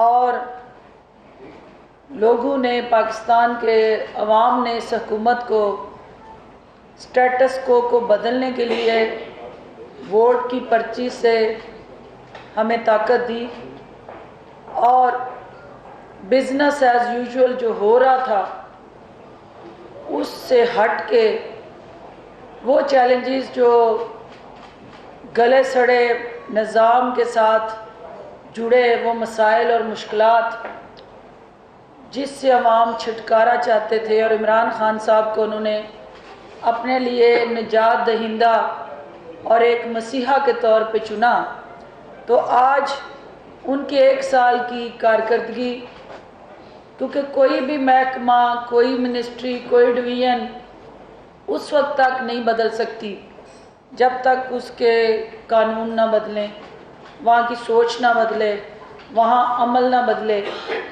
اور لوگوں نے، پاکستان کے عوام نے اس حکومت کو سٹیٹس کو بدلنے کے لیے ووٹ کی پرچی سے ہمیں طاقت دی، اور بزنس ایز یوزول جو ہو رہا تھا اس سے ہٹ کے وہ چیلنجز جو گلے سڑے نظام کے ساتھ جڑے وہ مسائل اور مشکلات جس سے عوام چھٹکارا چاہتے تھے، اور عمران خان صاحب کو انہوں نے اپنے لیے نجات دہندہ اور ایک مسیحا کے طور پہ چنا، تو آج ان کے 1 سال کی کارکردگی، کیونکہ کوئی بھی محکمہ، کوئی منسٹری، کوئی ڈویژن اس وقت تک نہیں بدل سکتی جب تک اس کے قانون نہ بدلیں، وہاں کی سوچ نہ بدلے، وہاں عمل نہ بدلے۔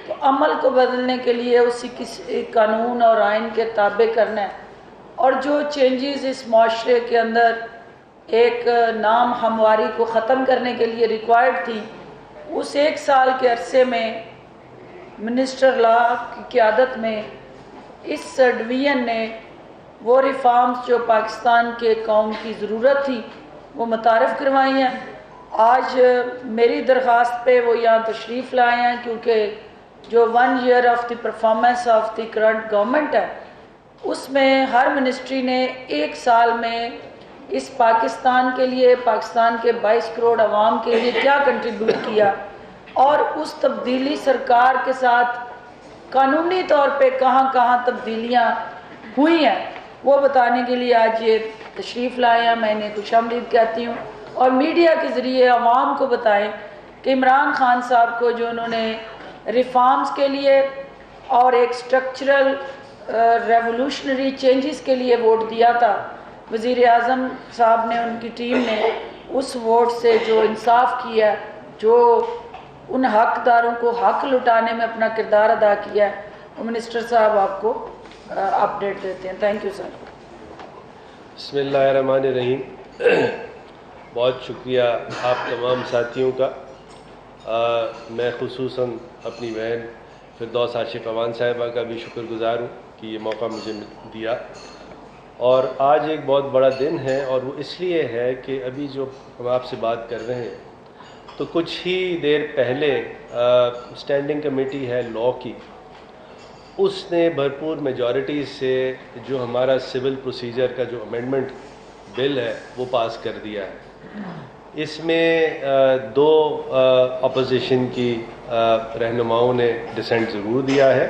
تو عمل کو بدلنے کے لیے اسی کسی قانون اور آئین کے تابع کرنا ہے، اور جو چینجز اس معاشرے کے اندر ایک نام ہمواری کو ختم کرنے کے لیے ریکوائرڈ تھی، اس 1 سال کے عرصے میں منسٹر لا کی قیادت میں اس ڈویژن نے وہ ریفارمز جو پاکستان کے قوم کی ضرورت تھی وہ متعارف کروائی ہیں۔ آج میری درخواست پہ وہ یہاں تشریف لائے ہیں، کیونکہ جو 1 year of the performance of the current government ہے اس میں ہر منسٹری نے 1 سال میں اس پاکستان کے لیے، پاکستان کے 22 کروڑ عوام کے لیے کیا کنٹریبیوٹ کیا، اور اس تبدیلی سرکار کے ساتھ قانونی طور پہ کہاں کہاں تبدیلیاں ہوئی ہیں وہ بتانے کے لیے آج یہ تشریف لائے ہیں۔ میں انہیں خوش آمدید کہتی ہوں، اور میڈیا کے ذریعے عوام کو بتائیں کہ عمران خان صاحب کو جو انہوں نے ریفارمز کے لیے اور ایک سٹرکچرل ریولوشنری چینجز کے لیے ووٹ دیا تھا، وزیر اعظم صاحب نے، ان کی ٹیم نے اس ووٹ سے جو انصاف کیا، جو ان حقداروں کو حق لٹانے میں اپنا کردار ادا کیا ہے، وہ منسٹر صاحب آپ کو اپڈیٹ دیتے ہیں۔ Thank you sir. بسم اللہ الرحمن الرحیم۔ بہت شکریہ آپ تمام ساتھیوں کا۔ میں خصوصاً اپنی بہن فردوس عاشق امان صاحبہ کا بھی شکر گزار ہوں کہ یہ موقع مجھے دیا، اور آج ایک بہت بڑا دن ہے، اور وہ اس لیے ہے کہ ابھی جو ہم آپ سے بات کر رہے ہیں تو کچھ ہی دیر پہلے اسٹینڈنگ کمیٹی ہے لاء کی، اس نے بھرپور میجورٹی سے جو ہمارا سول پروسیجر کا جو امینڈمنٹ بل ہے وہ پاس کر دیا ہے۔ اس میں 2 اپوزیشن کی رہنماؤں نے ڈسینٹ ضرور دیا ہے،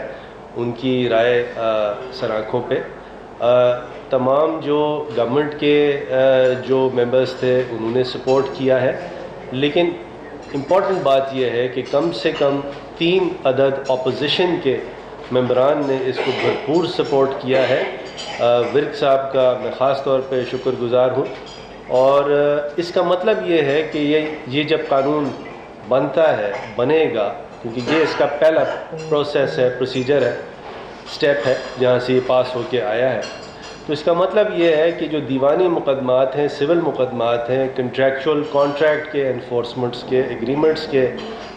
ان کی رائے سر آنکھوں پہ۔ تمام جو گورنمنٹ کے جو ممبرز تھے انہوں نے سپورٹ کیا ہے، لیکن امپورٹنٹ بات یہ ہے کہ کم سے کم 3 عدد اپوزیشن کے ممبران نے اس کو بھرپور سپورٹ کیا ہے۔ ورک صاحب کا میں خاص طور پہ شکر گزار ہوں، اور اس کا مطلب یہ ہے کہ یہ جب قانون بنتا ہے، بنے گا، کیونکہ یہ اس کا پہلا پروسیس ہے، پروسیجر ہے، سٹیپ ہے جہاں سے یہ پاس ہو کے آیا ہے، تو اس کا مطلب یہ ہے کہ جو دیوانی مقدمات ہیں، سول مقدمات ہیں، کنٹریکچول کانٹریکٹ کے انفورسمنٹس کے، ایگریمنٹس کے،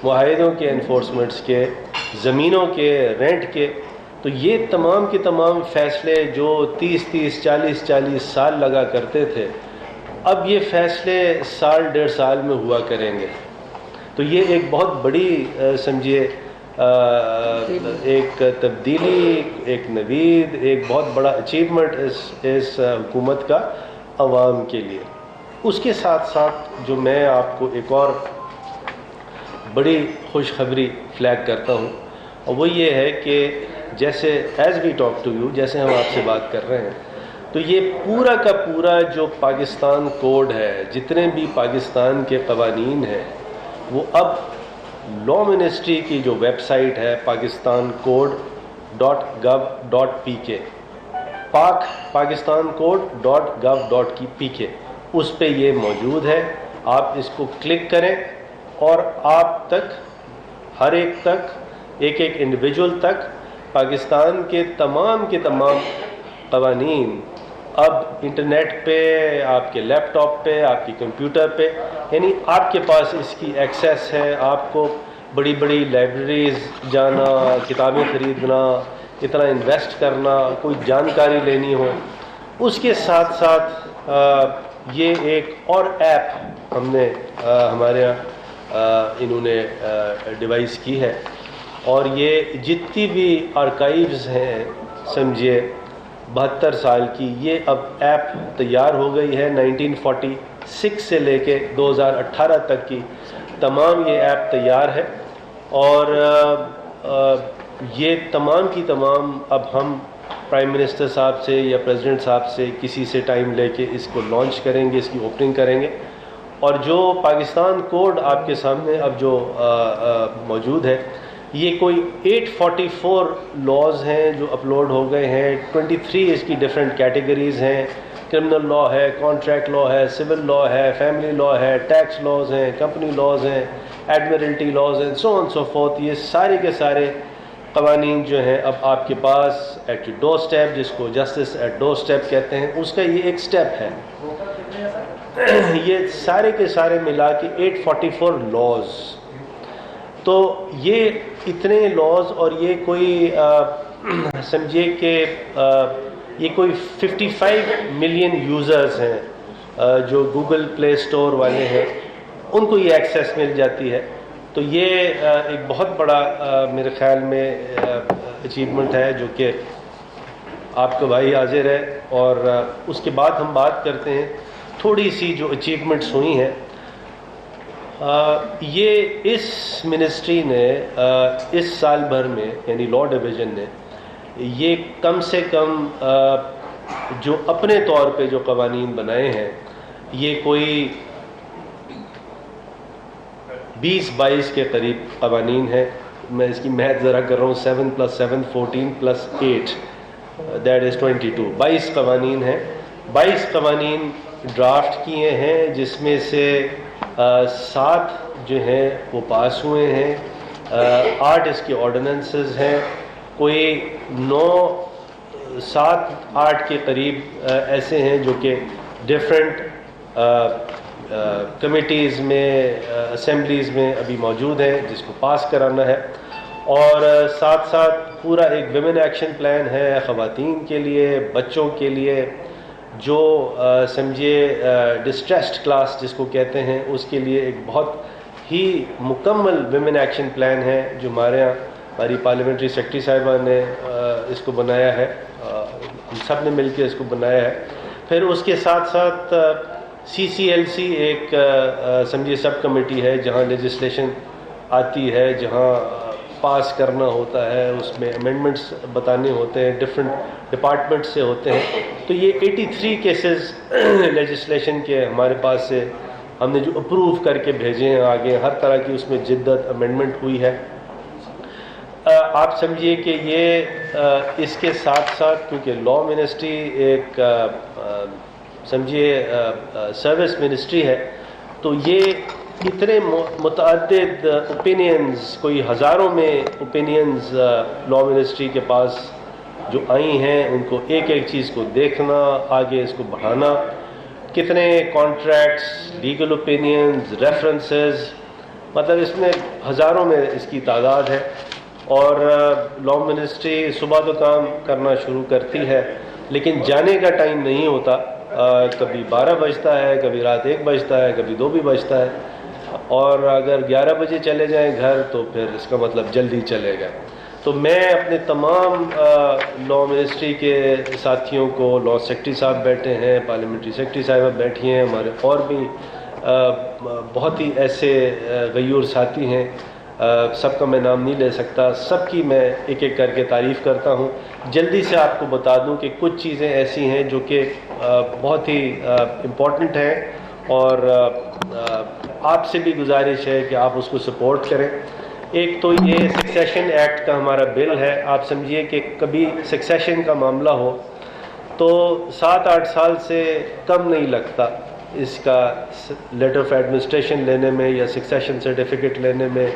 معاہدوں کے انفورسمنٹس کے، زمینوں کے، رینٹ کے، تو یہ تمام کے تمام فیصلے جو 30 40 سال لگا کرتے تھے، اب یہ فیصلے 1.5 سال میں ہوا کریں گے۔ تو یہ ایک بہت بڑی سمجھیے ایک تبدیلی، ایک نوید، ایک بہت بڑا اچیومنٹ اس حکومت کا عوام کے لیے۔ اس کے ساتھ ساتھ جو میں آپ کو ایک اور بڑی خوشخبری فلیگ کرتا ہوں، اور وہ یہ ہے کہ جیسے as we talk to you, جیسے ہم آپ سے بات کر رہے ہیں، تو یہ پورا کا پورا جو پاکستان کوڈ ہے، جتنے بھی پاکستان کے قوانین ہیں، وہ اب لاء منسٹری کی جو ویب سائٹ ہے Pakistan code .gov.pk، Pakistan code .gov.pk، اس پہ یہ موجود ہے۔ آپ اس کو کلک کریں اور آپ تک، ہر ایک تک، ایک انڈیویجول تک پاکستان کے تمام قوانین اب انٹرنیٹ پہ، آپ کے لیپ ٹاپ پہ، آپ کی کمپیوٹر پہ، یعنی آپ کے پاس اس کی ایکسیس ہے۔ آپ کو بڑی بڑی لائبریریز جانا، کتابیں خریدنا، اتنا انویسٹ کرنا، کوئی جانکاری لینی ہو، اس کے ساتھ ساتھ یہ ایک اور ایپ ہم نے ہمارے یہاں انہوں نے ڈیوائس کی ہے، اور یہ جتنی بھی آرکائیوز ہیں سمجھیے 72 سال کی، یہ اب ایپ تیار ہو گئی ہے۔ 1946 سے لے کے 2018 تک کی تمام یہ ایپ تیار ہے، اور یہ تمام کی تمام اب ہم پرائم منسٹر صاحب سے یا پریزیڈنٹ صاحب سے کسی سے ٹائم لے کے اس کو لانچ کریں گے، اس کی اوپننگ کریں گے۔ اور جو پاکستان کوڈ آپ کے سامنے اب جو موجود ہے، یہ کوئی 844 لاز ہیں جو اپلوڈ ہو گئے ہیں۔ 23 اس کی ڈفرینٹ کیٹیگریز ہیں، کرمنل لا ہے، کانٹریکٹ لا ہے، سول لا ہے، فیملی لا ہے، ٹیکس لاز ہیں، کمپنی لاز ہیں، ایڈمرلٹی لاز ہیں، سو آن سو فورتھ۔ یہ سارے کے سارے قوانین جو ہیں اب آپ کے پاس ایٹ یور ڈور اسٹیپ، جس کو جسٹس ایٹ ڈور اسٹیپ کہتے ہیں، اس کا یہ ایک اسٹیپ ہے۔ یہ سارے کے سارے ملا کے 844 لاز، تو یہ اتنے لاز، اور یہ کوئی سمجھیے کہ یہ کوئی 55 ملین یوزرز ہیں جو گوگل پلے اسٹور والے ہیں، ان کو یہ ایکسیس مل جاتی ہے۔ تو یہ ایک بہت بڑا میرے خیال میں اچیومنٹ ہے جو کہ آپ کا بھائی حاضر ہے، اور اس کے بعد ہم بات کرتے ہیں تھوڑی سی جو اچیومنٹس ہوئی ہیں۔ یہ اس منسٹری نے اس سال بھر میں، یعنی لا ڈویژن نے، یہ کم سے کم جو اپنے طور پہ جو قوانین بنائے ہیں، یہ کوئی 20-22 کے قریب قوانین ہیں۔ میں اس کی میتھ ذرا کر رہا ہوں، 7 + 7 14 + 8 دیٹ از 22۔ 22 قوانین ہیں۔ 22 قوانین ڈرافٹ کیے ہیں، جس میں سے 7 جو ہیں وہ پاس ہوئے ہیں، 8 اس کے آرڈیننسز ہیں، کوئی 7-8 کے قریب ایسے ہیں جو کہ ڈفرینٹ کمیٹیز میں، اسمبلیز میں ابھی موجود ہیں، جس کو پاس کرانا ہے۔ اور ساتھ ساتھ پورا ایک ویمن ایکشن پلان ہے خواتین کے لیے، بچوں کے لیے، جو سمجھیے ڈسٹریسڈ کلاس جس کو کہتے ہیں، اس کے لیے ایک بہت ہی مکمل ویمن ایکشن پلان ہے، جو ہمارے یہاں ہماری پارلیمنٹری سیکرٹری صاحبہ نے اس کو بنایا ہے، ہم سب نے مل کے اس کو بنایا ہے۔ پھر اس کے ساتھ ساتھ CCLC ایک سمجھیے سب کمیٹی ہے، جہاں لیجسلیشن آتی ہے، جہاں پاس کرنا ہوتا ہے، اس میں امینڈمنٹس بتانے ہوتے ہیں، ڈفرینٹ ڈپارٹمنٹ سے ہوتے ہیں۔ تو یہ 83 کیسز لیجسلیشن کے ہمارے پاس سے ہم نے جو اپروو کر کے بھیجے ہیں آگے، ہر طرح کی اس میں جدت امینڈمنٹ ہوئی ہے۔ آپ سمجھیے کہ یہ اس کے ساتھ ساتھ، کیونکہ لا منسٹری ایک سمجھیے سروس منسٹری ہے، تو یہ اتنے متعدد اوپینینز، کوئی ہزاروں میں اوپینینز لا منسٹری کے پاس جو آئی ہیں، ان کو ایک ایک چیز کو دیکھنا، آگے اس کو بڑھانا، کتنے کانٹریکٹس، لیگل اوپینینز، ریفرنسز، مطلب اس میں ہزاروں میں اس کی تعداد ہے۔ اور لا منسٹری صبح تو کام کرنا شروع کرتی ہے، لیکن جانے کا ٹائم نہیں ہوتا، کبھی 12 بجتا ہے، کبھی رات 1 بجتا ہے، کبھی 2 بھی بجتا ہے، اور اگر 11 بجے چلے جائیں گھر تو پھر اس کا مطلب جلدی چلے گئے۔ تو میں اپنے تمام لا منسٹری کے ساتھیوں کو، لا سیکرٹری صاحب بیٹھے ہیں، پارلیمنٹری سیکرٹری صاحبہ بیٹھی ہیں، ہمارے اور بھی بہت ہی ایسے غیور ساتھی ہیں، سب کا میں نام نہیں لے سکتا، سب کی میں ایک ایک کر کے تعریف کرتا ہوں۔ جلدی سے آپ کو بتا دوں کہ کچھ چیزیں ایسی ہیں جو کہ بہت ہی امپورٹنٹ ہیں، اور آپ سے بھی گزارش ہے کہ آپ اس کو سپورٹ کریں۔ ایک تو یہ سکسیشن ایکٹ کا ہمارا بل ہے۔ آپ سمجھیے کہ کبھی سکسیشن کا معاملہ ہو تو 7-8 سال سے کم نہیں لگتا اس کا لیٹر آف ایڈمنسٹریشن لینے میں یا سکسیشن سرٹیفکیٹ لینے میں۔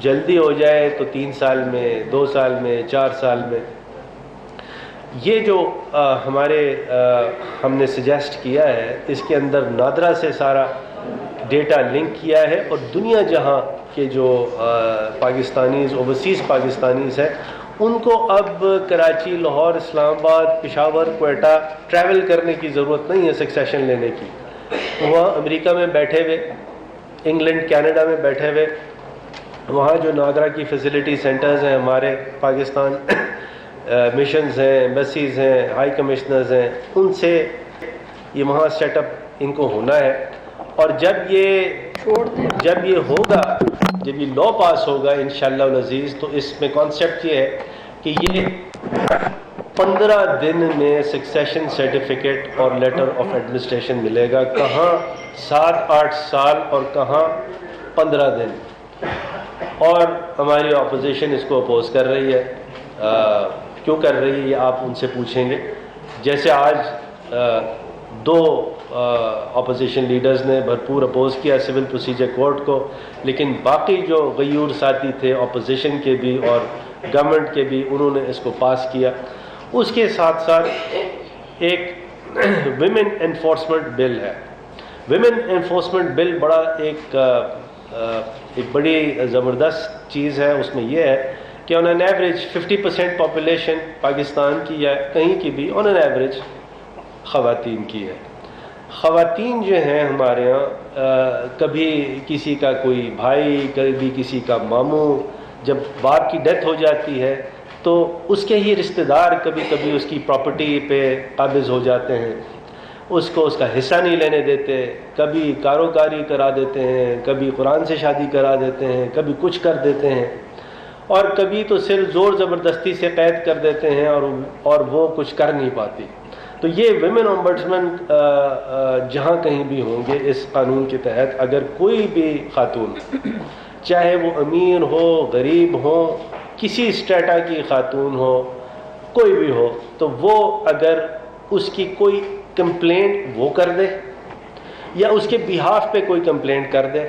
جلدی ہو جائے تو 3 سال میں، 2 سال میں، 4 سال میں۔ یہ جو ہم نے سجیسٹ کیا ہے، اس کے اندر نادرا سے سارا ڈیٹا لنک کیا ہے، اور دنیا جہاں کے جو پاکستانیز اوورسیز پاکستانیز ہیں ان کو اب کراچی، لاہور، اسلام آباد، پشاور، کوئٹہ ٹریول کرنے کی ضرورت نہیں ہے سکسیشن لینے کی. وہاں امریکہ میں بیٹھے ہوئے، انگلینڈ، کینیڈا میں بیٹھے ہوئے، وہاں جو ناگرا کی فیسلٹی سینٹرز ہیں ہمارے پاکستان مشنز ہیں، ایمبیسیز ہیں، ہائی کمشنرز ہیں، ان سے یہ وہاں سیٹ اپ ان کو ہونا ہے. اور جب یہ ہوگا، جب یہ لا پاس ہوگا انشاءاللہ العزیز، تو اس میں کانسیپٹ یہ ہے کہ یہ 15 دن میں سکسیشن سرٹیفکیٹ اور لیٹر آف ایڈمنسٹریشن ملے گا. کہاں 7-8 سال اور کہاں 15 دن. اور ہماری اپوزیشن اس کو اپوز کر رہی ہے. کیوں کر رہی ہے یہ آپ ان سے پوچھیں گے. جیسے آج 2 اپوزیشن لیڈرز نے بھرپور اپوز کیا سول پروسیجر کورٹ کو، لیکن باقی جو غیور ساتھی تھے اپوزیشن کے بھی اور گورنمنٹ کے بھی، انہوں نے اس کو پاس کیا. اس کے ساتھ ساتھ ایک ویمن انفورسمنٹ بل ہے. ویمن انفورسمنٹ بل بڑا ایک بڑی زبردست چیز ہے. اس میں یہ ہے کہ آن این ایوریج 50% پاپولیشن پاکستان کی یا کہیں کی بھی آن این ایوریج خواتین کی ہے. خواتین جو ہیں ہمارے ہاں، کبھی کسی کا کوئی بھائی، کبھی کسی کا ماموں، جب باپ کی ڈیتھ ہو جاتی ہے تو اس کے ہی رشتہ دار کبھی کبھی اس کی پراپرٹی پہ قابض ہو جاتے ہیں، اس کو اس کا حصہ نہیں لینے دیتے. کبھی کاروکاری کرا دیتے ہیں، کبھی قرآن سے شادی کرا دیتے ہیں، کبھی کچھ کر دیتے ہیں، اور کبھی تو صرف زور زبردستی سے قید کر دیتے ہیں اور وہ کچھ کر نہیں پاتی. تو یہ ویمن امبڈسمن جہاں کہیں بھی ہوں گے اس قانون کے تحت، اگر کوئی بھی خاتون، چاہے وہ امیر ہو، غریب ہو، کسی اسٹیٹا کی خاتون ہو، کوئی بھی ہو، تو وہ اگر اس کی کوئی کمپلینٹ وہ کر دے یا اس کے بیہاف پہ کوئی کمپلینٹ کر دے،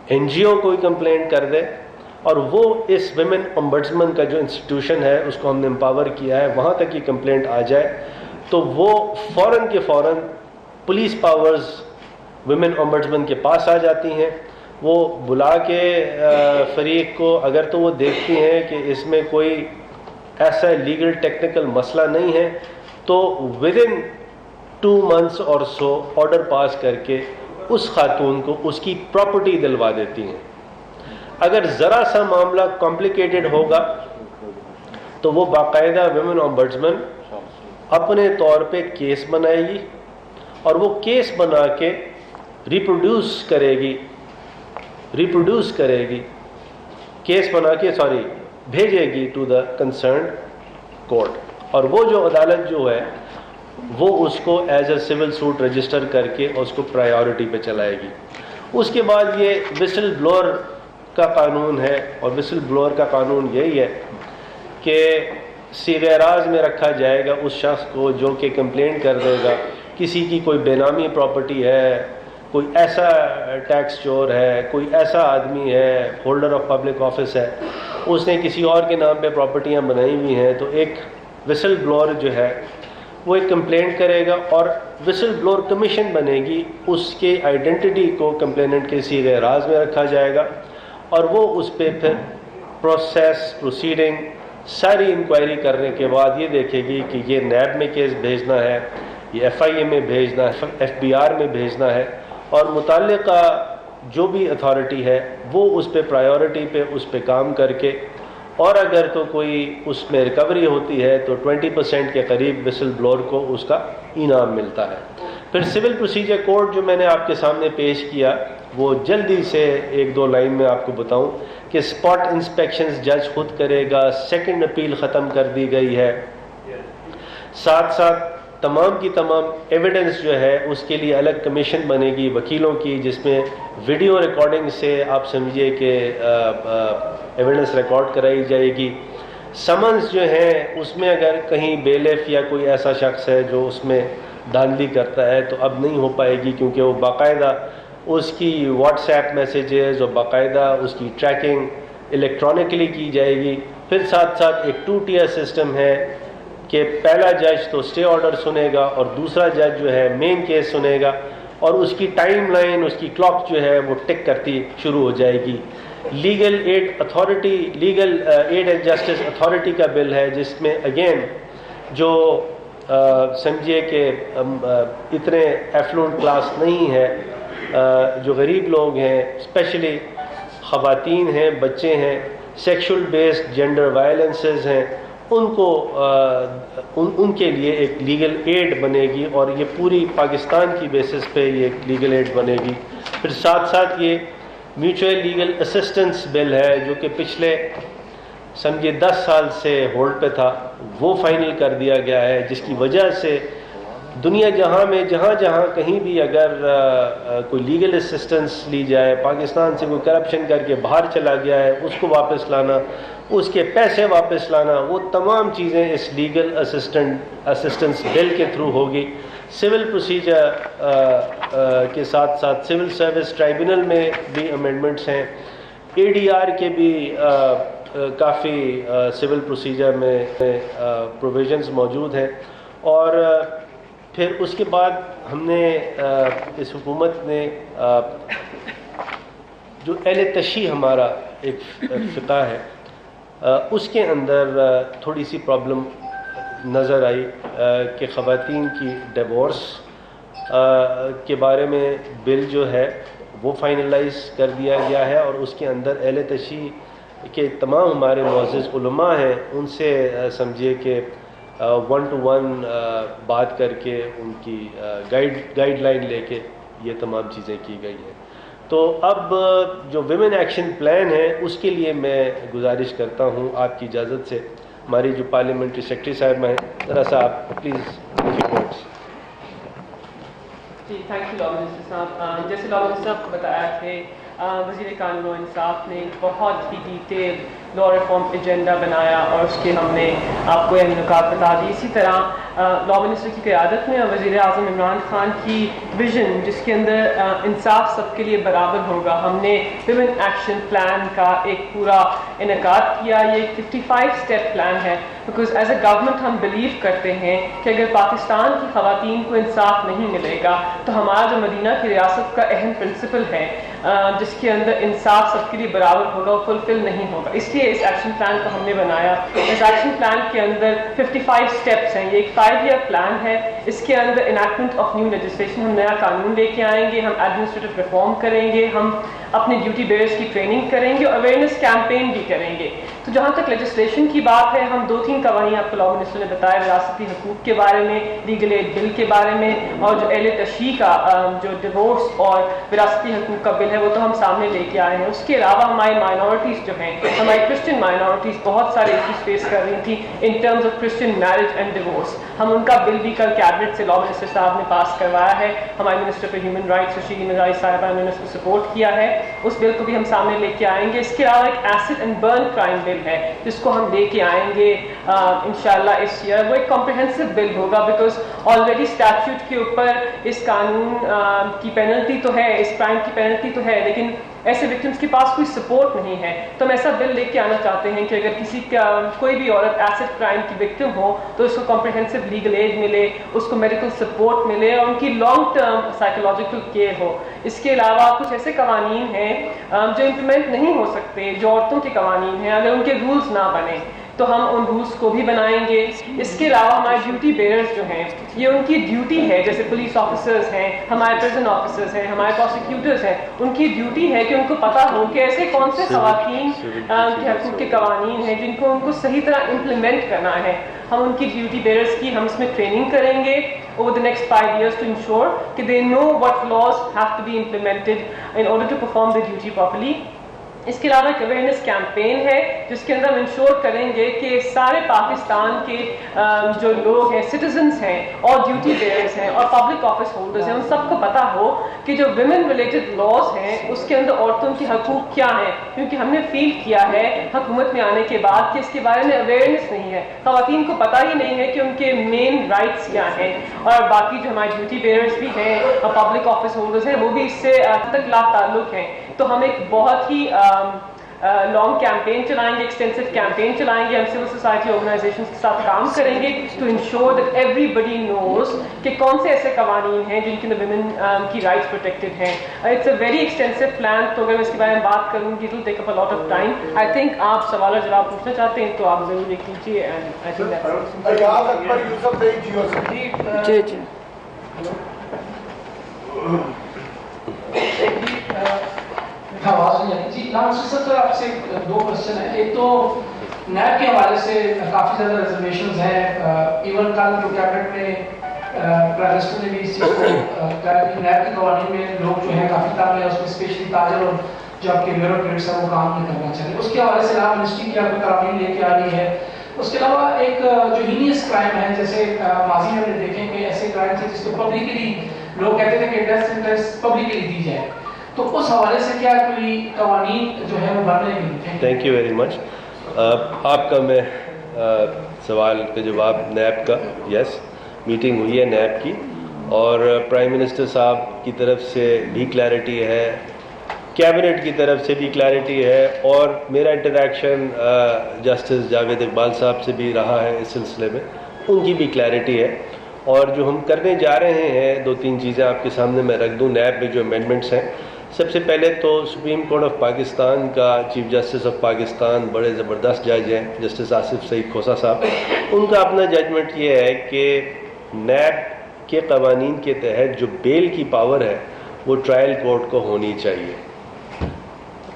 این جی او کوئی کمپلینٹ کر دے، اور وہ اس ویمن امبڈسمن کا جو انسٹیٹیوشن ہے اس کو ہم نے امپاور کیا ہے، وہاں تک یہ کمپلینٹ آ جائے تو وہ فوراً کے فوراً پولیس پاورز ویمن امبڈسمن کے پاس آ جاتی ہیں. وہ بلا کے فریق کو، اگر تو وہ دیکھتی ہیں کہ اس میں کوئی ایسا لیگل ٹیکنیکل مسئلہ نہیں ہے، تو ود ان 2 months اور سو آرڈر پاس کر کے اس خاتون کو اس کی پراپرٹی دلوا دیتی ہیں. اگر ذرا سا معاملہ کمپلیکیٹڈ ہوگا تو وہ باقاعدہ ویمن امبڈسمن اپنے طور پہ کیس بنائے گی، اور وہ کیس بنا کے ریپروڈیوس کرے گی کیس بنا کے بھیجے گی ٹو دا کنسرنڈ کورٹ. اور وہ جو عدالت جو ہے وہ اس کو as a civil suit register کر کے اس کو پرائیورٹی پہ چلائے گی. اس کے بعد یہ وسل بلور کا قانون ہے، اور وسل بلور کا قانون یہی ہے کہ صیغہ اعراض میں رکھا جائے گا اس شخص کو جو کہ کمپلین کر دے گا کسی کی کوئی بے نامی پراپرٹی ہے، کوئی ایسا ٹیکس چور ہے، کوئی ایسا آدمی ہے، ہولڈر آف پبلک آفس ہے، اس نے کسی اور کے نام پہ پراپرٹیاں بنائی ہوئی ہیں، تو ایک وسل بلور جو ہے وہ ایک کمپلینٹ کرے گا، اور وسل بلور کمیشن بنے گی. اس کے آئیڈینٹی کو کمپلیننٹ کے صیغہ اعراض میں رکھا جائے گا، اور وہ اس پہ پھر پروسیڈنگ ساری انکوائری کرنے کے بعد یہ دیکھے گی کہ یہ نیب میں کیس بھیجنا ہے، یہ ایف آئی اے میں بھیجنا ہے، ایف بی آر میں بھیجنا ہے، اور متعلقہ جو بھی اتھارٹی ہے وہ اس پہ پرائیورٹی پہ اس پہ کام کر کے، اور اگر تو کوئی اس میں ریکوری ہوتی ہے تو 20% کے قریب وسل بلور کو اس کا انعام ملتا ہے. پھر سول پروسیجر کوڈ جو میں نے آپ کے سامنے پیش کیا، وہ جلدی سے 1-2 لائن میں آپ کو بتاؤں کہ اسپاٹ انسپیکشنز جج خود کرے گا، سیکنڈ اپیل ختم کر دی گئی ہے، ساتھ ساتھ تمام کی تمام ایویڈنس جو ہے اس کے لیے الگ کمیشن بنے گی وکیلوں کی، جس میں ویڈیو ریکارڈنگ سے آپ سمجھیے کہ ایویڈنس ریکارڈ کرائی جائے گی. سمنز جو ہیں اس میں اگر کہیں بیلف یا کوئی ایسا شخص ہے جو اس میں دھاندلی کرتا ہے تو اب نہیں ہو پائے گی، کیونکہ وہ باقاعدہ اس کی واٹس ایپ میسیجز اور باقاعدہ اس کی ٹریکنگ الیکٹرانکلی کی جائے گی. پھر ساتھ ساتھ ایک 2-tier سسٹم ہے کہ پہلا جج تو اسٹے آرڈر سنے گا اور دوسرا جج جو ہے مین کیس سنے گا، اور اس کی ٹائم لائن، اس کی کلاک جو ہے وہ ٹک کرتی شروع ہو جائے گی۔ Legal aid authority, legal aid and justice authority کا بل ہے، جس میں اگین جو سمجھیے کہ اتنے ایفلوئنٹ کلاس نہیں ہے، جو غریب لوگ ہیں، اسپیشلی خواتین ہیں، بچے ہیں، سیکشل بیسڈ جینڈر وائلنسز ہیں، ان کو ان کے لیے ایک لیگل ایڈ بنے گی، اور یہ پوری پاکستان کی بیسس پہ یہ ایک لیگل ایڈ بنے گی۔ پھر ساتھ ساتھ یہ میوچل لیگل اسسٹنس بل ہے، جو کہ پچھلے سمجھے 10 سال سے ہولڈ پہ تھا، وہ فائنل کر دیا گیا ہے، جس کی وجہ سے دنیا جہاں میں جہاں کہیں بھی اگر کوئی لیگل اسسٹنس لی جائے، پاکستان سے کوئی کرپشن کر کے باہر چلا گیا ہے، اس کو واپس لانا، اس کے پیسے واپس لانا، وہ تمام چیزیں اس لیگل اسسٹنس بل کے تھرو ہوگی۔ سول پروسیجر کے ساتھ ساتھ سول سروس ٹرائبونل میں بھی امینڈمنٹس ہیں، اے ڈی آر کے بھی کافی سول پروسیجر میں پروویژنز موجود ہیں۔ اور پھر اس کے بعد ہم نے اس حکومت نے جو اہل تشیع ہمارا ایک فقہ ہے، اس کے اندر تھوڑی سی پرابلم نظر آئی کہ خواتین کی ڈیورس کے بارے میں بل جو ہے وہ فائنلائز کر دیا گیا ہے، اور اس کے اندر اہل تشیع کے تمام ہمارے معزز علماء ہیں، ان سے سمجھیے کہ 1 to 1 بات کر کے ان کی گائیڈ لائن لے کے یہ تمام چیزیں کی گئی ہیں۔ تو اب جو ویمن ایکشن پلان ہے، اس کے لیے میں گزارش کرتا ہوں آپ کی اجازت سے، ہماری جو پارلیمنٹری سیکرٹری صاحب ہیں، ذرا سا آپ پلیز جی تھینک یو لاء منسٹر صاحب۔ جیسے لاء منسٹر صاحب کو بتایا کہ وزیر قانون و انصاف نے بہت ہی ڈیٹیل لا ریفارم ایجنڈا بنایا، اور اس کے ہم نے آپ کو اہم نکات بتا دی۔ اسی طرح لاء منسٹر کی قیادت میں وزیر اعظم عمران خان کی ویژن، جس کے اندر انصاف سب کے لیے برابر ہوگا، ہم نے ویمن ایکشن پلان کا ایک پورا انعقاد کیا۔ یہ ایک 55 اسٹیپ پلان ہے، بیکاز ایز اے گورنمنٹ ہم بلیو کرتے ہیں کہ اگر پاکستان کی خواتین کو انصاف نہیں ملے گا تو ہمارا جو مدینہ کی ریاست کا اہم پرنسپل ہے، جس کے اندر انصاف سب کے لیے برابر ہوگا، وہ فلفل نہیں ہوگا۔ اس لیے اس ایکشن پلان کو ہم نے بنایا۔ اس ایکشن پلان کے اندر 55 اسٹیپس ہیں، یہ ایک 5 ایئر پلان ہے۔ اس کے اندر انیکٹمنٹ آف نیو لیجسلیشن، ہم نیا قانون لے کے آئیں گے، ہم ایڈمنسٹریٹو ریفارم کریں گے، ہم اپنے ڈیوٹی بیئرس کی ٹریننگ کریں گے، اور اویئرنیس کیمپین بھی کریں گے۔ تو جہاں تک لیجسلیشن کی بات ہے، ہم 2-3 قوانین آپ کو لاء منسٹر نے بتایا، وراثتی حقوق کے بارے میں، لیگل ایڈ بل کے بارے میں، اور جو اہل تشیع کا جو ڈیورس اور وراثتی حقوق کا بل ہے وہ تو ہم سامنے لے کے آئے ہیں۔ اس کے علاوہ ہماری مائنورٹیز جو ہیں، ہماری کرسچن مائنورٹیز بہت سارے ایشوز فیس کر رہی تھیں in terms of Christian marriage and divorce, ہم ان کا بل بھی کل کیبنٹ سے لاء منسٹر صاحب نے پاس کروایا ہے۔ ہمارے minister for human rights Shireen Mazari صاحبہ نے اس کو سپورٹ کیا ہے، اس بل کو بھی ہم سامنے لے کے آئیں گے۔ اس کے علاوہ ایک acid and burn crime bill ہے، جس کو ہم لے کے آئیں گے انشاءاللہ اس ایئر۔ وہ ایک کمپریہنسو بل ہوگا، بیکاز آلریڈی اسٹیچوٹ کے اوپر اس قانون کی پینلٹی تو ہے، اس کرائم کی پینلٹی تو ہے، لیکن ایسے وکٹمس کے پاس کوئی سپورٹ نہیں ہے۔ تو ہم ایسا بل لے کے آنا چاہتے ہیں کہ اگر کسی کا کوئی بھی عورت ایسڈ کرائم کی وکٹم ہو تو اس کو کمپریہنسو لیگل ایڈ ملے، اس کو میڈیکل سپورٹ ملے، اور ان کی لانگ ٹرم سائیکولوجیکل کیئر ہو۔ اس کے علاوہ کچھ ایسے قوانین ہیں جو امپلیمنٹ نہیں ہو سکتے، جو عورتوں کے قوانین ہیں، اگر ان کے رولز نہ بنے تو ہم ان رولز کو بھی بنائیں گے۔ اس کے علاوہ ہمارے ڈیوٹی بیئرز جو ہیں، یہ ان کی ڈیوٹی ہے، جیسے پولیس آفیسرز ہیں، ہمارے پریزن آفیسرز ہیں، ہمارے پروسیکیوٹرز ہیں، ان کی ڈیوٹی ہے کہ ان کو پتہ ہو کہ ایسے کون سے خواتین کے حقوق کے قوانین ہیں جن کو ان کو صحیح طرح امپلیمنٹ کرنا ہے۔ ہم ان کی ڈیوٹی بیئرز کی ہم اس میں ٹریننگ کریں گے over the next 5 years to ensure that they know what laws have to be implemented in order to perform their duty properly۔ اس کے علاوہ ایک اویئرنیس کیمپین ہے جس کے اندر ہم انشور کریں گے کہ سارے پاکستان کے جو لوگ ہیں، سٹیزنز ہیں اور ڈیوٹی بیئرز ہیں اور پبلک آفس ہولڈرز ہیں، ان سب کو پتہ ہو کہ جو ویمن ریلیٹڈ لاز ہیں اس کے اندر عورتوں کے حقوق کیا ہیں، کیونکہ ہم نے فیل کیا ہے حکومت میں آنے کے بعد کہ اس کے بارے میں اویئرنیس نہیں ہے، خواتین کو پتہ ہی نہیں ہے کہ ان کے مین رائٹس کیا ہیں، اور باقی جو ہمارے ڈیوٹی بیئرز بھی ہیں اور پبلک آفس ہولڈرز ہیں وہ بھی اس سے تک لا تعلق ہیں۔ تو ہم ایک بہت ہی لانگ کیمپین چلائیں گے, ایکسٹینسو کیمپین چلائیں گے, ہم سول سوسائٹی آرگنائزیشنس کے ساتھ کام کریں گے to ensure that everybody knows کہ کون سے ایسے قوانین ہیں جن کے اندر ویمن کی رائٹس پروٹیکٹڈ ہیں. It's a very extensive plan, تو اگر میں اس کے بارے میں بات کروں گی to take up a lot of time. I think آپ سوال اور جواب پوچھنا چاہتے ہیں تو آپ ضرور لکھ لیجیے. اینڈ آئی تھنک جی جی آواز نہیں آئی. جی سر آپ سے 2 کوشچن ہیں. ایک تو نیب کے حوالے سے کافی زیادہ ریزرویشنز ہیں. ایون کل جو کیبنٹ میں پرائم منسٹر نے بھی اس چیز کو کہا کہ نیب کے قوانین میں لوگ جو ہیں کافی کام ہے, اس میں اسپیشلی تاجر اور جو آپ کے بیوروکریٹس ہیں وہ کام نہیں کرنا چاہتے. اس کے حوالے سے آپ منسٹری کیا کوئی قوانین لے کے آ رہی ہے. اس کے علاوہ ایک جو ہینیس کرائم ہے, جیسے ماضی میں ہم نے دیکھیں کہ ایسے کرائم تھے جس کو پبلکلی لوگ کہتے تھے کہ ڈیتھ سینٹنس پبلکلی دی جائے, تو اس حوالے سے کیا کوئی قوانین جو ہے وہ بن رہے ہیں؟ Thank you very much. آپ کا میں سوال کا جواب نیب کا, یس میٹنگ ہوئی ہے نیب کی, اور پرائم منسٹر صاحب کی طرف سے بھی کلیئرٹی ہے, کیبنٹ کی طرف سے بھی کلیئرٹی ہے, اور میرا انٹریکشن جسٹس جاوید اقبال صاحب سے بھی رہا ہے اس سلسلے میں, ان کی بھی کلیئرٹی ہے. اور جو ہم کرنے جا رہے ہیں 2-3 چیزیں آپ کے سامنے میں رکھ دوں. نیب میں جو امینڈمنٹس ہیں, سب سے پہلے تو سپریم کورٹ آف پاکستان کا چیف جسٹس آف پاکستان بڑے زبردست جج ہیں, جسٹس آصف سعید کھوسہ صاحب. ان کا اپنا ججمنٹ یہ ہے کہ نیب کے قوانین کے تحت جو بیل کی پاور ہے وہ ٹرائل کورٹ کو ہونی چاہیے.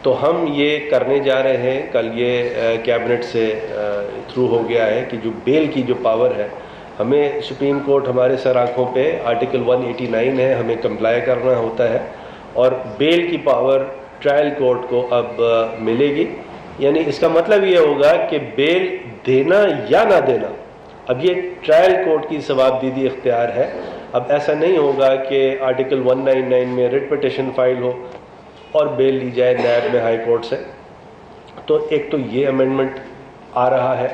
تو ہم یہ کرنے جا رہے ہیں, کل یہ کیبنٹ سے تھرو ہو گیا ہے کہ جو بیل کی جو پاور ہے, ہمیں سپریم کورٹ ہمارے سر آنکھوں پہ آرٹیکل 189 ہے, ہمیں کمپلائی کرنا ہوتا ہے, اور بیل کی پاور ٹرائل کورٹ کو اب ملے گی. یعنی اس کا مطلب یہ ہوگا کہ بیل دینا یا نہ دینا اب یہ ٹرائل کورٹ کی ثوابدیدی اختیار ہے. اب ایسا نہیں ہوگا کہ آرٹیکل 199 میں ریٹ پٹیشن فائل ہو اور بیل لی جائے نیب میں ہائی کورٹ سے. تو ایک تو یہ امینڈمنٹ آ رہا ہے.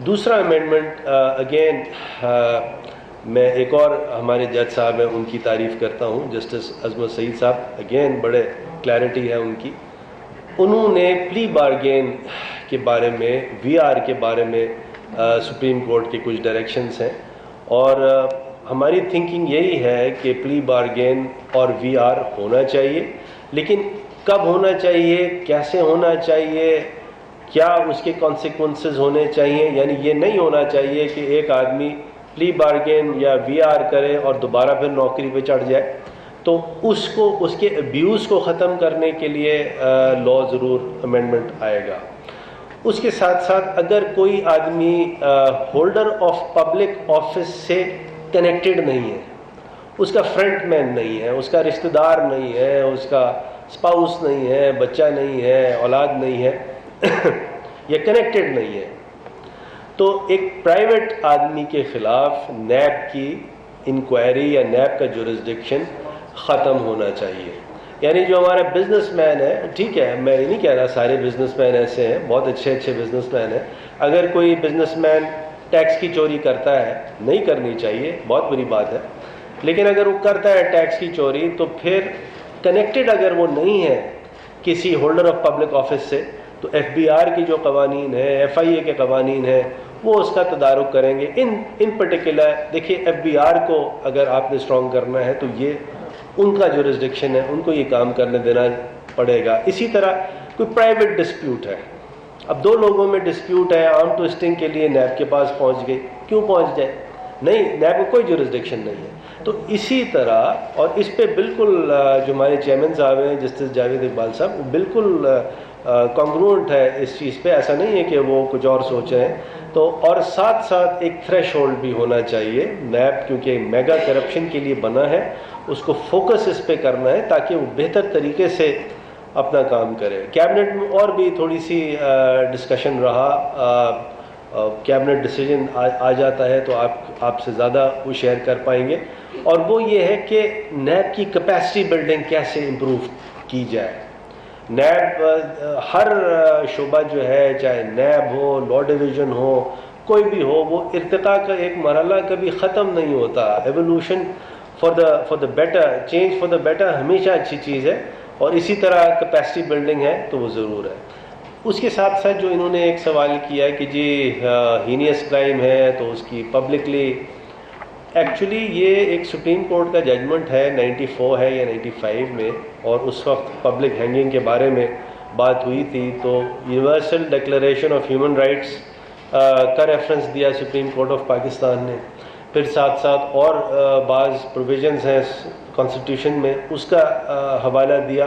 دوسرا امینڈمنٹ اگین میں ایک اور ہمارے جج صاحب ہیں ان کی تعریف کرتا ہوں, جسٹس عظمت سعید صاحب, اگین بڑے کلیئرٹی ہے ان کی. انہوں نے پلی بارگین کے بارے میں, وی آر کے بارے میں سپریم کورٹ کے کچھ ڈائریکشنز ہیں, اور ہماری تھنکنگ یہی ہے کہ پلی بارگین اور وی آر ہونا چاہیے, لیکن کب ہونا چاہیے, کیسے ہونا چاہیے, کیا اس کے کانسیکوینسز ہونے چاہیے. یعنی یہ نہیں ہونا چاہیے کہ ایک آدمی پلی بارگین یا وی آر کرے اور دوبارہ پھر نوکری پہ چڑھ جائے. تو اس کو, اس کے ابیوز کو ختم کرنے کے لیے لا ضرور امینڈمنٹ آئے گا. اس کے ساتھ ساتھ اگر کوئی آدمی ہولڈر آف پبلک آفس سے کنیکٹڈ نہیں ہے, اس کا فرنٹ مین نہیں ہے, اس کا رشتہ دار نہیں ہے, اس کا اسپاؤس نہیں ہے, بچہ نہیں ہے, اولاد نہیں ہے یا کنیکٹڈ نہیں ہے, تو ایک پرائیویٹ آدمی کے خلاف نیب کی انکوائری یا نیب کا جورسڈکشن ختم ہونا چاہیے. یعنی جو ہمارا بزنس مین ہے, ٹھیک ہے میں یہ نہیں کہہ رہا سارے بزنس مین ایسے ہیں, بہت اچھے اچھے بزنس مین ہیں. اگر کوئی بزنس مین ٹیکس کی چوری کرتا ہے, نہیں کرنی چاہیے, بہت بری بات ہے, لیکن اگر وہ کرتا ہے ٹیکس کی چوری تو پھر کنیکٹڈ اگر وہ نہیں ہے کسی ہولڈر آف پبلک آفس سے, تو ایف بی آر کی جو قوانین ہیں, ایف آئی اے کے قوانین ہیں, وہ اس کا تدارک کریں گے. ان پرٹیکولر دیکھیے ایف بی آر کو اگر آپ نے اسٹرانگ کرنا ہے تو یہ ان کا جورسڈکشن ہے, ان کو یہ کام کرنے دینا پڑے گا. اسی طرح کوئی پرائیویٹ ڈسپیوٹ ہے, اب 2 لوگوں میں ڈسپیوٹ ہے, آرم ٹوسٹنگ کے لیے نیب کے پاس پہنچ گئی, کیوں پہنچ جائے, نہیں, نیب کو کوئی جورسڈکشن نہیں ہے. تو اسی طرح, اور اس پہ بالکل جو ہمارے چیئرمین صاحب ہیں جسٹس جاوید اقبال صاحب, وہ بالکل کانگروئنٹ ہے اس چیز پہ, ایسا نہیں ہے کہ وہ کچھ اور سوچ رہے ہیں. تو اور ساتھ ساتھ ایک تھریش ہولڈ بھی ہونا چاہیے. نیب کیونکہ میگا کرپشن کے لیے بنا ہے, اس کو فوکس اس پہ کرنا ہے تاکہ وہ بہتر طریقے سے اپنا کام کرے. کیبنٹ میں اور بھی تھوڑی سی ڈسکشن رہا, کیبنٹ ڈیسیجن آ جاتا ہے تو آپ سے زیادہ وہ شیئر کر پائیں گے, اور وہ یہ ہے کہ نیب کی کیپیسٹی بلڈنگ کیسے امپروو کی جائے. نیب ہر شعبہ جو ہے, چاہے نیب ہو, لا ڈویژن ہو, کوئی بھی ہو, وہ ارتقاء کا ایک مرحلہ کبھی ختم نہیں ہوتا. Evolution for the better, change for the better ہمیشہ اچھی چیز ہے, اور اسی طرح کیپیسٹی بلڈنگ ہے تو وہ ضرور ہے. اس کے ساتھ ساتھ جو انہوں نے ایک سوال کیا کہ جی ہینیس کرائم ہے تو اس کی پبلکلی، ایکچولی یہ ایک سپریم کورٹ کا ججمنٹ ہے 94 ہے یا 95 میں، اور اس وقت پبلک ہینگنگ کے بارے میں بات ہوئی تھی، تو universal declaration of human rights کا ریفرنس دیا سپریم کورٹ آف پاکستان نے، پھر ساتھ ساتھ اور بعض پروویژنز ہیں کانسٹیٹیوشن میں، اس کا حوالہ دیا،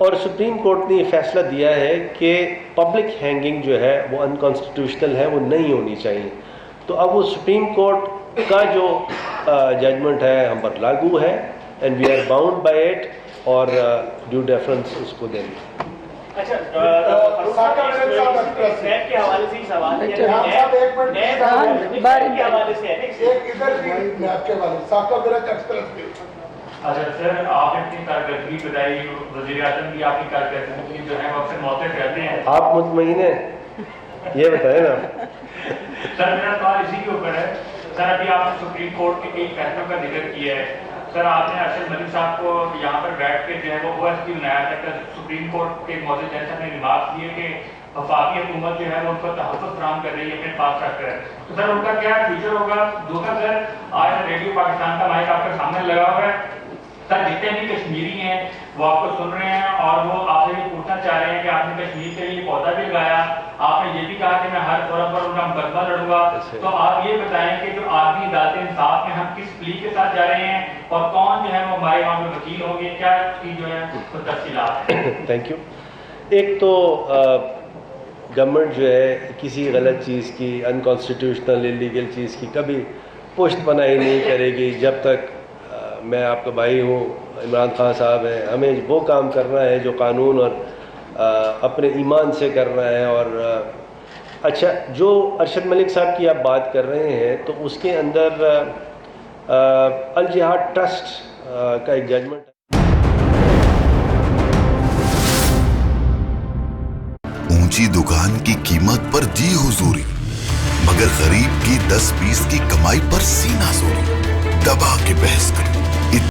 اور سپریم کورٹ نے یہ فیصلہ دیا ہے کہ پبلک ہینگنگ جو ہے وہ انکانسٹیٹیوشنل ہے، وہ نہیں ہونی چاہیے۔ تو اب وہ سپریم کورٹ کا جو ججمنٹ ہے ہم پر لاگو ہے، and we are bound by it, اور ڈیو ڈیفرنس اس کو دیں گے۔ اچھا نیب کے حوالے سے ہی سوال ہے، نیب کے حوالے سے ہے۔ اچھا سر، آپ نے اپنی کارکردگی بتائی، وزیر اعظم بھی آپ کی کارکردگی جو ہے وہ اکثر موقف رہتے ہیں، آپ مطمئن ہیں؟ یہ بتائیں نا۔ سر میرا سوال اسی کے اوپر ہے۔ سر ابھی آپ نے سپریم کورٹ کے کئی فیصلوں کا ذکر کیا ہے، سر آپ نے ارشد ملک صاحب کو یہاں پر بیٹھ کے جو ہے وہ OSP بنایا تھا کہ سپریم کورٹ کے موضوع جیسا نے ریمارک دیے کہ وفاقی حکومت جو ہے وہ ان کو تحفظ فراہم کر رہی ہے اپنے پاس رکھ کر، تو سر ان کا کیا فیوچر ہوگا؟ دوسرا سر، آج ریڈیو پاکستان کا مائک آپ کے سامنے لگا ہوا ہے، سر جتنے بھی کشمیری ہیں وہ آپ کو سن رہے ہیں، اور وہ آپ سے بھی پوچھنا چاہ رہے ہیں کہ آپ نے کشمیر کے لیے پودا بھی لگایا، آپ نے یہ بھی کہا کہ میں ہر فورم پر ان کا مقدمہ لڑوں گا، تو آپ یہ بتائیں کہ جو عالمی عدالت انصاف میں ہم کس پلی کے ساتھ جا رہے ہیں، اور کون جو ہے وہ ہمارے وہاں پہ وکیل ہوں گے، کیا اس کی جو ہے وہ تفصیلات ہیں؟ Thank you. ایک تو گورنمنٹ جو ہے کسی غلط چیز کی، انکانسٹیٹیوشنل انلیگل چیز کی کبھی پشت پناہی نہیں کرے گی جب تک میں آپ کا بھائی ہوں، عمران خان صاحب ہیں، ہمیں وہ کام کرنا ہے جو قانون اور اپنے ایمان سے کرنا ہے۔ اور اچھا، جو ارشد ملک صاحب کی آپ بات کر رہے ہیں تو اس کے اندر الجہاد ٹرسٹ کا ایک ججمنٹ ہے۔ اونچی دکان کی قیمت پر دی حضوری، مگر غریب کی 10 پیس کی کمائی پر سینہ زوری، دبا کے بحث کریں۔